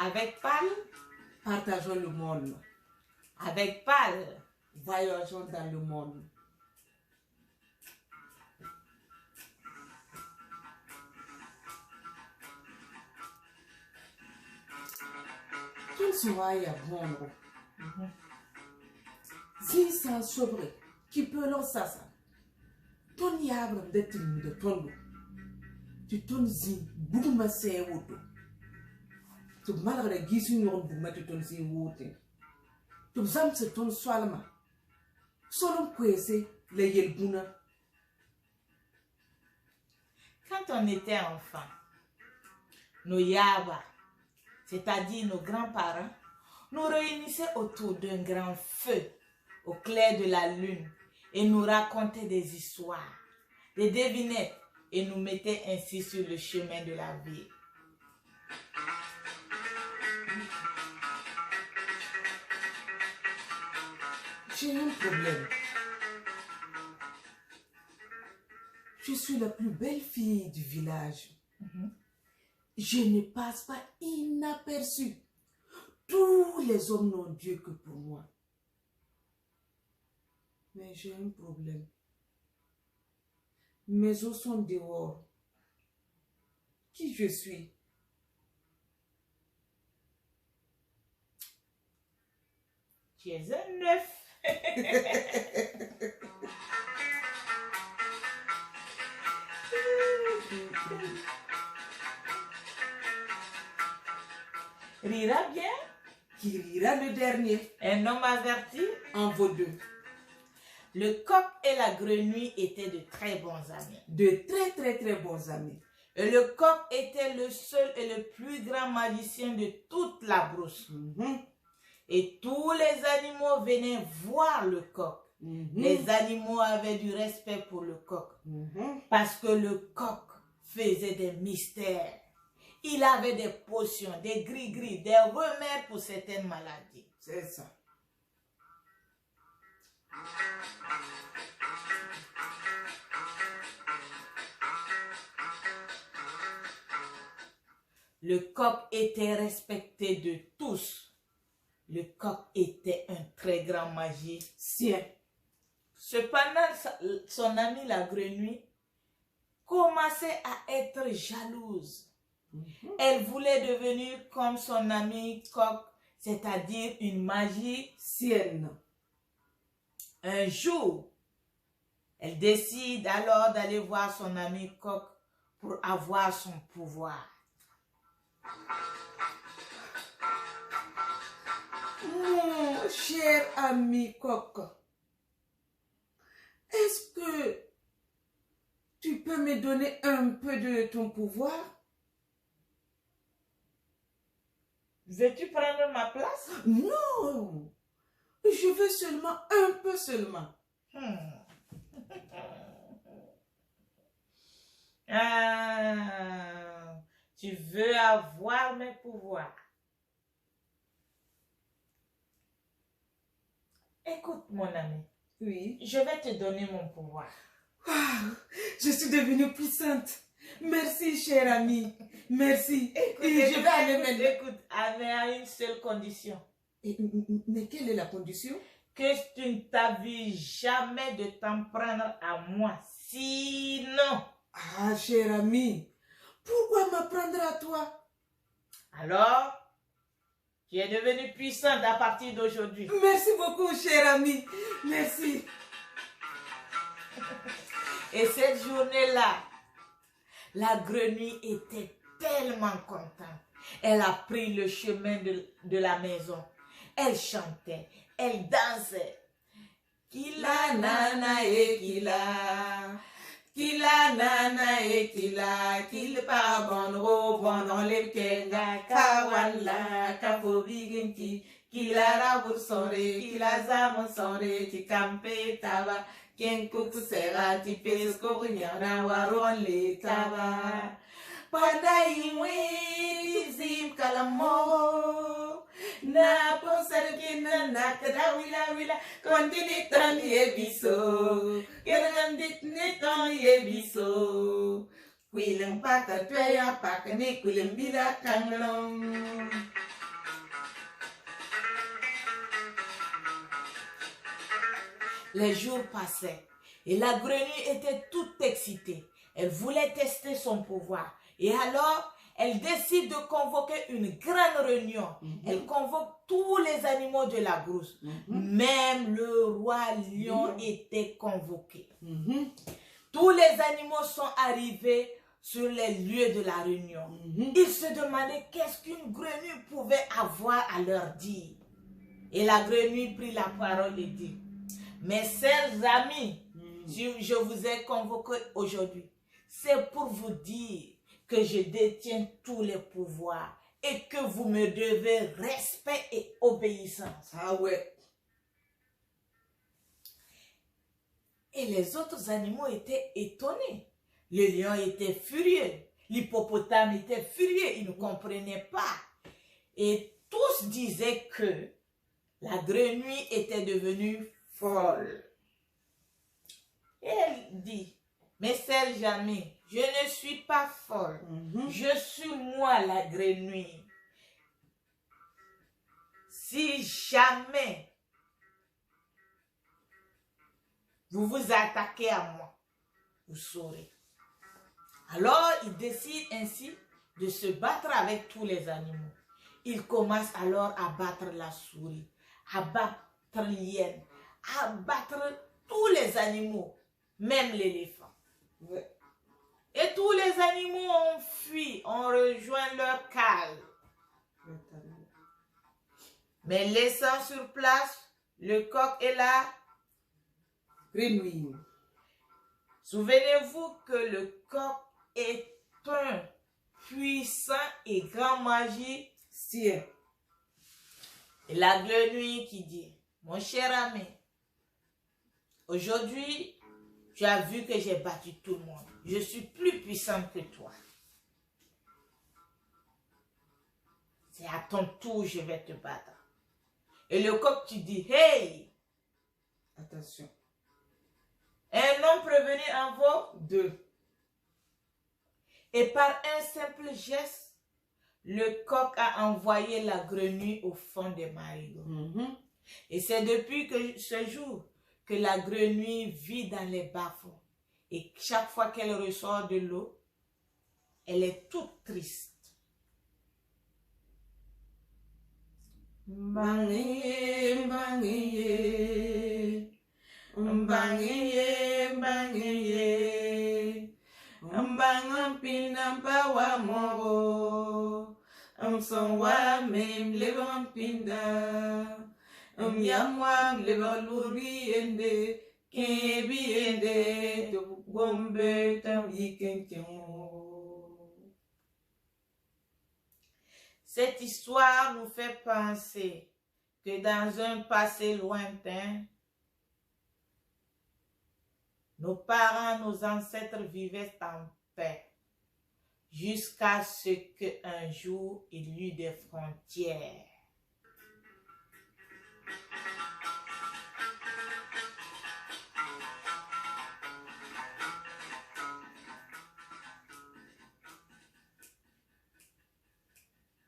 Avec Pal, partageons le monde. avec Pal, Voyageons dans le monde. Ton soirée est bon. Si ça sobre, qui peut lancer ça? Ton yabre de tim de ton. Tu ton zin, bouma se woto. Tu malgré gisu nyon bouma tu ton zin wote. Tu zam se ton swalma. Solom kwese le yelbuna. quand on était enfant, nos yaba, c'est-à-dire nos grands-parents, nous réunissaient autour d'un grand feu au clair de la lune et nous racontaient des histoires, des devinettes et nous mettaient ainsi sur le chemin de la vie. J'ai un problème. Je suis la plus belle fille du village. Je ne passe pas inaperçue. Tous les hommes n'ont Dieu que pour moi. Mais j'ai un problème. Mes os sont dehors. Qui je suis? Tu es un neuf. Rira bien. Qui rira le dernier? Un homme averti. En vaut deux. Le coq et la grenouille étaient de très bons amis. De très bons amis. Et le coq était le seul et le plus grand magicien de toute la brousse. Et tous les animaux venaient voir le coq. Les animaux avaient du respect pour le coq. Parce que le coq faisait des mystères. Il avait des potions, des gris-gris, des remèdes pour certaines maladies. C'est ça. Le coq était respecté de tous. Le coq était un très grand magicien. Cependant, son amie la grenouille commençait à être jalouse. Elle voulait devenir comme son ami coq, c'est-à-dire une magicienne. Un jour, elle décide alors d'aller voir son ami coq pour avoir son pouvoir. Mon cher ami coq, est-ce que tu peux me donner un peu de ton pouvoir? Veux-tu prendre ma place? Non, je veux seulement un peu seulement. Tu veux avoir mes pouvoirs? Écoute, mon ami. Oui. Je vais te donner mon pouvoir. Wow, je suis devenue puissante. Merci, cher ami. Merci. Je vais aller maintenant. Écoute, mais à une seule condition. Mais quelle est la condition? Que tu ne t'avises jamais de t'en prendre à moi. Sinon... Ah, cher ami, pourquoi m'apprendre à toi? Alors, tu es devenue puissante à partir d'aujourd'hui. Merci beaucoup, cher ami. Merci. Et cette journée-là, la grenouille était tellement contente. Elle a pris le chemin de la maison. Elle chantait, elle dansait. Kila nana et kila. Kila nana et kila. Kil pa bon ro bon dans les kenga. Kawala kafobi genki. Kila rabur sore. Kila zaman sore. Ti kampe taba. Ken kuku sera. Ti pesko nyana waron le taba. Pada iwe zim kalamo. Na posar kina na kada wila kontini tan yebiso kerandit ne tan yebiso kwilang paka tweya paka ne kwilang bila kanglong Les jours passaient et la grenouille était toute excitée. Elle voulait tester son pouvoir. Et alors, elle décide de convoquer une grande réunion. Elle convoque tous les animaux de la brousse. Même le roi lion était convoqué. Tous les animaux sont arrivés sur les lieux de la réunion. Ils se demandaient qu'est-ce qu'une grenouille pouvait avoir à leur dire. Et la grenouille prit la parole et dit, mes chers amis, je vous ai convoqué aujourd'hui. C'est pour vous dire que je détiens tous les pouvoirs et que vous me devez respect et obéissance. Ah ouais. Et les autres animaux étaient étonnés. Le lion était furieux. L'hippopotame était furieux. Il ne comprenait pas. Et tous disaient que la grenouille était devenue folle. Et elle dit, mais chers amis, je ne suis pas folle. Je suis moi la grenouille. Si jamais vous vous attaquez à moi, vous saurez. Alors, il décide ainsi de se battre avec tous les animaux. Il commence alors à battre la souris, à battre l'hyène, à battre tous les animaux, même l'éléphant. Et tous les animaux ont fui, ont rejoint leur cale. Mais laissant sur place le coq et la grenouille. Souvenez-vous que le coq est un puissant et grand magicien. Et la grenouille qui dit, mon cher ami, aujourd'hui, tu as vu que j'ai battu tout le monde. Je suis plus puissante que toi. C'est à ton tour, je vais te battre. Et le coq, tu dis, hey! Attention. Un homme prévenu en vaut deux. Et par un simple geste, le coq a envoyé la grenouille au fond des marigots. Et c'est depuis que ce jour que la grenouille vit dans les bas-fonds. Et chaque fois qu'elle ressort de l'eau, elle est toute triste. Bangiye, bangiye, bangiye, bangiye, bangam pinam pawa moro, sonwa mem lebam pinda, yamwam lebam lurbiende, kebiende, to gombe tam yikenkemo. Cette histoire nous fait penser que dans un passé lointain, nos parents, nos ancêtres vivaient en paix jusqu'à ce qu'un jour il y eut des frontières.